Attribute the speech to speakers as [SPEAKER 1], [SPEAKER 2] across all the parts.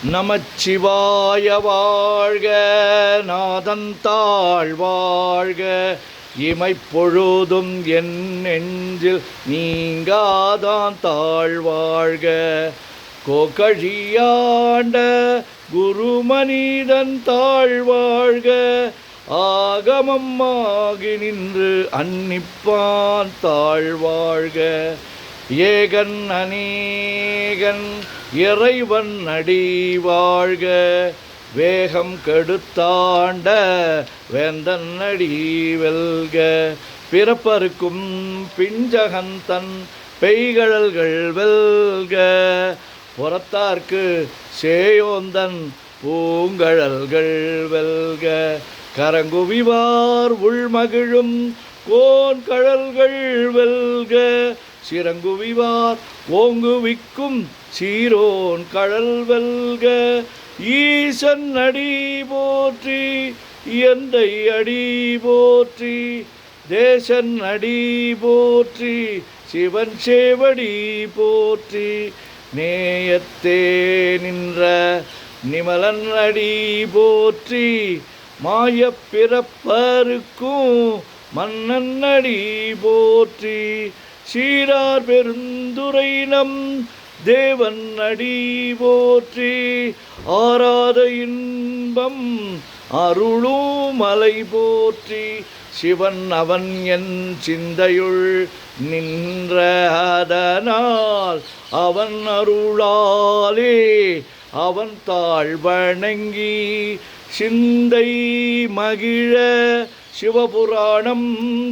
[SPEAKER 1] நமச்சிவாய வாழ்க, நாதந்தாள் வாழ்க, இமைப்பொழுதும் என் நெஞ்சில் நீங்காதான் தாழ்வாழ்க. கோகழியாண்ட குருமனிதன் தாழ்வாழ்க, ஆகமமாகி நின்று அன்னிப்பான் தாழ்வாழ்க. ஏகன் அநேகன் இறைவன் அடி வாழ்க, வேகம் கெடுத்தாண்ட வேந்தன் அடி வெல்க. பிறப்பருக்கும் பிஞ்சகன் தன் பெய்கழல்கள் வெல்க, புறத்தார்க்கு சேயோந்தன் பூங்கழல்கள் வெல்க. கரங்குவிவார் உள்மகிழும் கோன்கழல்கள் வெல்க, சிறங்குவிவார் ஓங்குவிக்கும் சீரோன் கழல் வெல்க. ஈசன் அடி போற்றி, எந்தை அடி போற்றி, தேசன் அடி போற்றி, சிவன் சேவடி போற்றி. நேயத்தே நின்ற நிமலன் அடி போற்றி, மாயப் பிறப்பருக்கும் மன்னன் அடி போற்றி. சீரார் பெருந்துரை நம் தேவன் அடி போற்றி, ஆராத இன்பம் அருளும் மலை போற்றி. சிவன் அவன் என் சிந்தையுள் நின்ற அதனால், அவன் அருளாலே அவன் தாழ் வணங்கி சிந்தை மகிழ சிவபுராணம்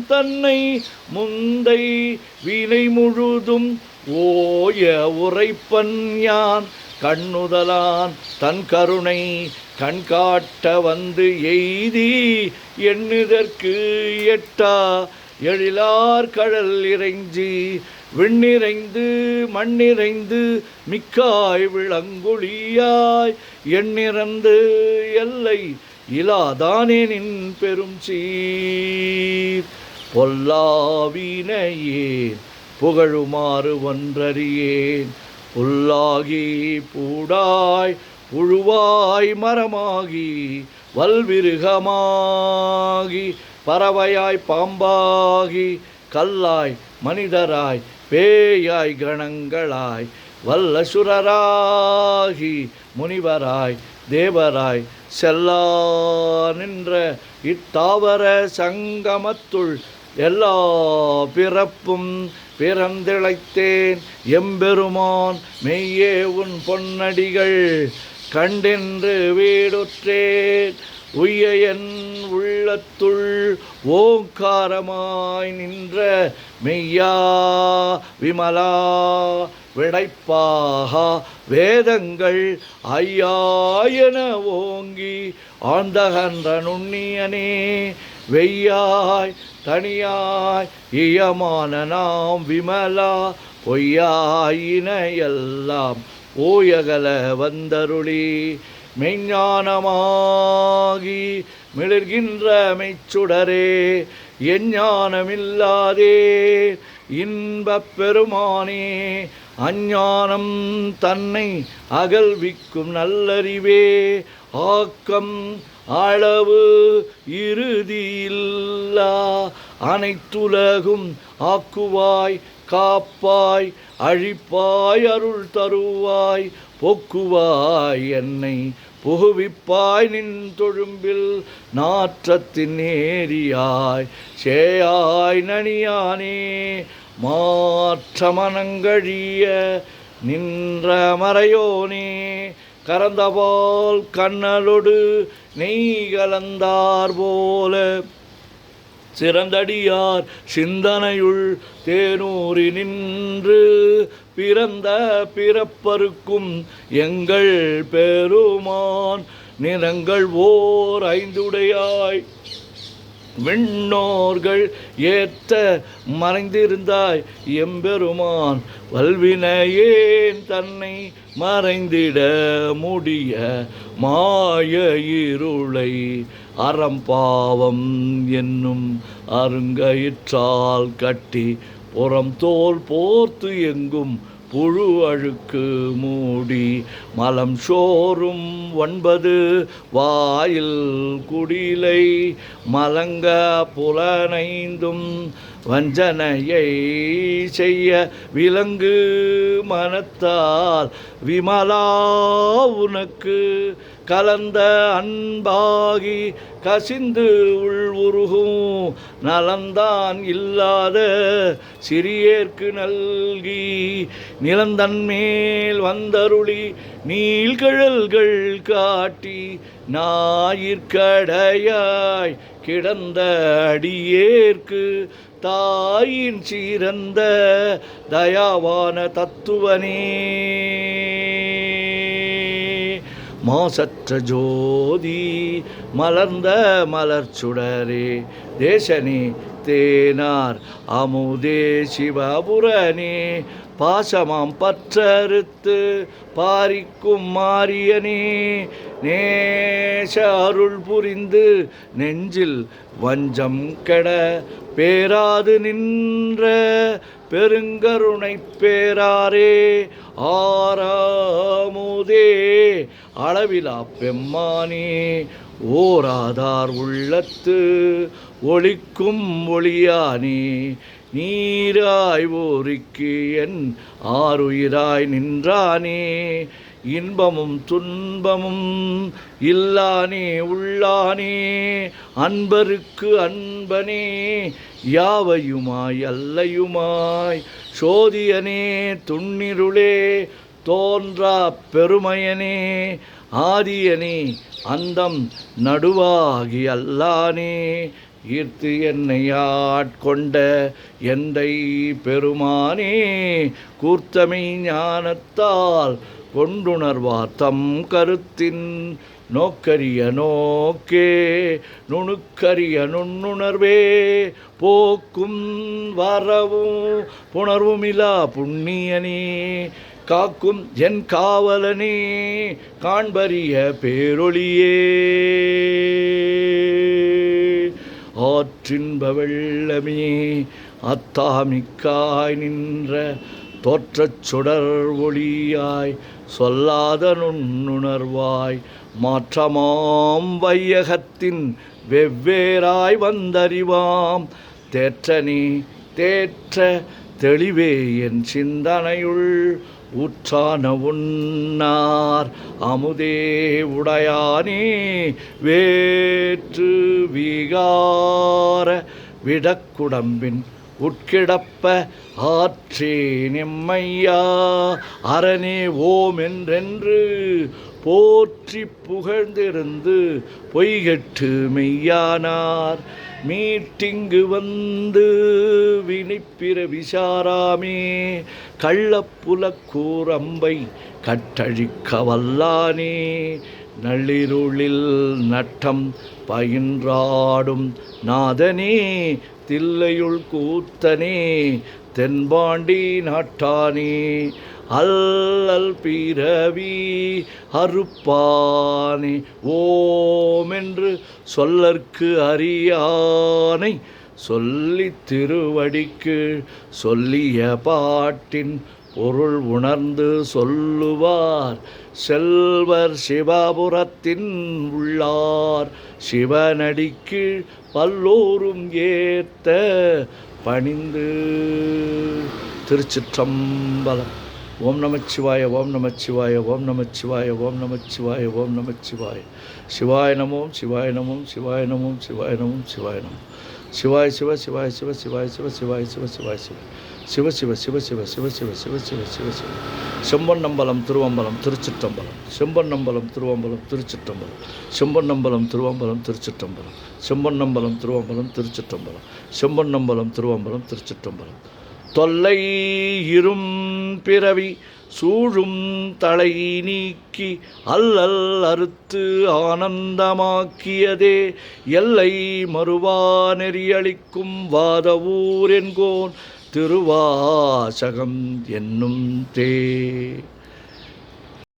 [SPEAKER 1] தன்னை முந்தை வினை முழுதும் ஓய உரைப்பன் யான். கண்ணுதலான் தன் கருணை கண்காட்ட வந்து எய்தி, எண்ணுதற்கு எட்டா எழிலார் கடல் இறைஞ்சி, விண்ணிறைந்து மண்ணிறைந்து மிக்காய் விளங்குழியாய், எண்ணிறந்து எல்லை இலாதானே நின் பெரும் சீர். பொல்லாவினையேன் புகழுமாறு ஒன்றறியேன், புல்லாகி பூடாய் புழுவாய் மரமாகி வல்விருகமாகி, பறவையாய் பாம்பாகி கல்லாய் மனிதராய் பேயாய் கணங்களாய், வல்லசுரராகி முனிவராய் தேவராய் செல்லா நின்ற இத்தாவர சங்கமத்துள் எல்லா பிறப்பும் பிறந்திழைத்தேன். எம்பெருமான் மெய்யே உன் பொன்னடிகள் கண்டென்று வீடுற்றேன். உய்ய என் உள்ளத்துள் ஓங்காரமாய் நின்ற மெய்யா விமலா விடைப்பாகா வேதங்கள் ஐயாயன ஓங்கி ஆழ்ந்தகன்ற நுண்ணியனே. வெய்யாய் தனியாய் இயமான நாம் விமலா, பொய்யாயின எல்லாம் ஓயகல வந்தருளி, மெய்ஞானமாகி மிளர்கின்ற மெய்ச்சுடரே. எஞ்ஞானமில்லாதே இன்பப் பெருமானே, அஞ்ஞானம் தன்னை அகல்விக்கும் நல்லறிவே. ஆக்கம் அளவு இறுதியில்லா அனைத்துலகும் ஆக்குவாய் காப்பாய், அழிப்பாய் அருள் தருவாய், போக்குவாய் என்னை புகுவிப்பாய். நின் தொழும்பில் நாற்றத்தின் நேரியாய் சேயாய் நனியானே, மாற்றமனங்கழிய நின்ற மறையோனே. கரந்தபால் கண்ணலொடு நெய் கலந்தார் போல, சிறந்தடியார் சிந்தனையுள் தேனூறி நின்று, பிறந்த பிறப்பருக்கும் எங்கள் பெருமான். நிறங்கள் ஓர் ஐந்துடையாய் விண்ணோர்கள் ஏத்த மறைந்திருந்தாய் எம்பெருமான். வல்வினையேன் தன்னை மறைந்திட முடிய மாய இருளை, அறம்பாவம் என்னும் அருங்கயிற்றால் கட்டி, புறம் தோல் போர்த்து எங்கும் புழு அழுக்கு மூடி மலம் சோறும் 9 வாயில் குடிலை மலங்க புலனைந்தும் வஞ்சனையை செய்ய விலங்கு மனத்தால் விமலா உனக்கு கலந்த அன்பாகி கசிந்து உள்வுருகும் நலந்தான் இல்லாத சிறியேற்கு நல்கி நிலந்தன்மேல் வந்தருளி நீள்கழல்கள் காட்டி ஞாயிற்கடையாய் கிடந்த அடியேற்கு தாயின் சிறந்த தயாவான தத்துவனே மாசற்ற ஜோதி மலர்ந்த மலர்ச்சுடரே தேசனே தேனார் அமுதே சிவபுரனே பாசமாம் பற்றறுத்து பாரிக்கும் மாரியனே நேச அருள் புரிந்து நெஞ்சில் வஞ்சம் கெட பேராது நின்ற பெருங்கருணை பேராரே ஆறாமுதே அளவிலா பெம்மானே ஓராதார் உள்ளத்து ஒளிக்கும் ஒளியானே நீராய் ஓரிக்கு என் ஆறுயிராய் நின்றானே இன்பமும் துன்பமும் இல்லானே உள்ளானே அன்பருக்கு அன்பனே யாவையுமாய் அல்லையுமாய் சோதியனே துண்ணிருளே தோன்றா பெருமையனே ஆதியனே அந்தம் நடுவாகி அல்லானே ஈர்த்து என்னை ஆட்கொண்ட எந்தை பெருமானே கூர்த்தமை ஞானத்தால் கொண்டுணர்வார் தம் கருத்தின் நோக்கரிய நோக்கே நுணுக்கரிய நுண்ணுணர்வே போக்கும் வரவும் புணர்வுமிலா புண்ணியனே காக்கும் என் காவலனே காண்பரிய பேரொளியே ஆற்றின்ப வெள்ளமே அத்தாமிக்காய் நின்ற தோற்றச் சுடர் ஒளியாய் சொல்லாத நுண்ணுணர்வாய் மாற்றமாம் வையகத்தின் வெவ்வேறாய் வந்தறிவாம் தேற்றனே தேற்ற தெளிவே என் சிந்தனையுள் ஊற்றான உன்னார் அமுதே உடையானே வேற்று விகார விடக்குடம்பின் உட்கிடப்ப ஆற்றே நெம்மையா அரணே ஓம் என்றென்று போற்றி புகழ்ந்திருந்து பொய்கெட்டு மெய்யானார் மீட்டிங்கு வந்து வினிப்பிற விசாராமே கள்ளப்புலக்கூரம்பை கட்டழிக்க வல்லானே நள்ளிருளில் நட்டம் பயின்றாடும் நாதனே தில்லையுள் கூத்தனே தென்பாண்டி நாட்டானே அல்லல் பிறவி அறுப்பானே ஓமென்று சொல்லற்கு அறியானை சொல்லி திருவடிக்கு சொல்லிய பாட்டின் பொருள் உணர்ந்து சொல்லுவார் செல்வர் சிவபுரத்தின் உள்ளார் சிவனடிக்கு பல்லோரும் ஏத்த பணிந்து. திருச்சிற்றம்பலம். ஓம் நமச்சிவாய ஓம் நமச்சிவாய ஓம் நமச்சிவாய ஓம் நமச்சிவாய ஓம் நமச்சிவாய. சிவாய நமோம் சிவாய நமோம் சிவாய நமோம் சிவாய நமோம் சிவாய நமோம். சிவாய சிவ சிவாய சிவ சிவாய சிவ சிவாய சிவ சிவாய சிவ சிவ சிவ சிவ சிவ சிவ சிவ சிவ சிவ சிவ சிவ. செம்பொன்னம்பலம் திருவம்பலம் திருச்சிற்றம்பலம். செம்பொன்னம்பலம் திருவம்பலம் திருச்சிற்றம்பலம். செம்பொன்னம்பலம் திருவம்பலம் திருச்சிற்றம்பலம். செம்பொன்னம்பலம் திருவம்பலம் திருச்சிற்றம்பலம். செம்பொன்னம்பலம் திருவம்பலம் திருச்சிற்றம்பலம். தொல்லை இரும் பிறவி சூழும் தலை நீக்கி அல்லல் அறுத்து ஆனந்தமாக்கியதே எல்லை மறுவா நெறியளிக்கும் வாதவூர் என்கோன் திருவாசகம் என்னும் தே.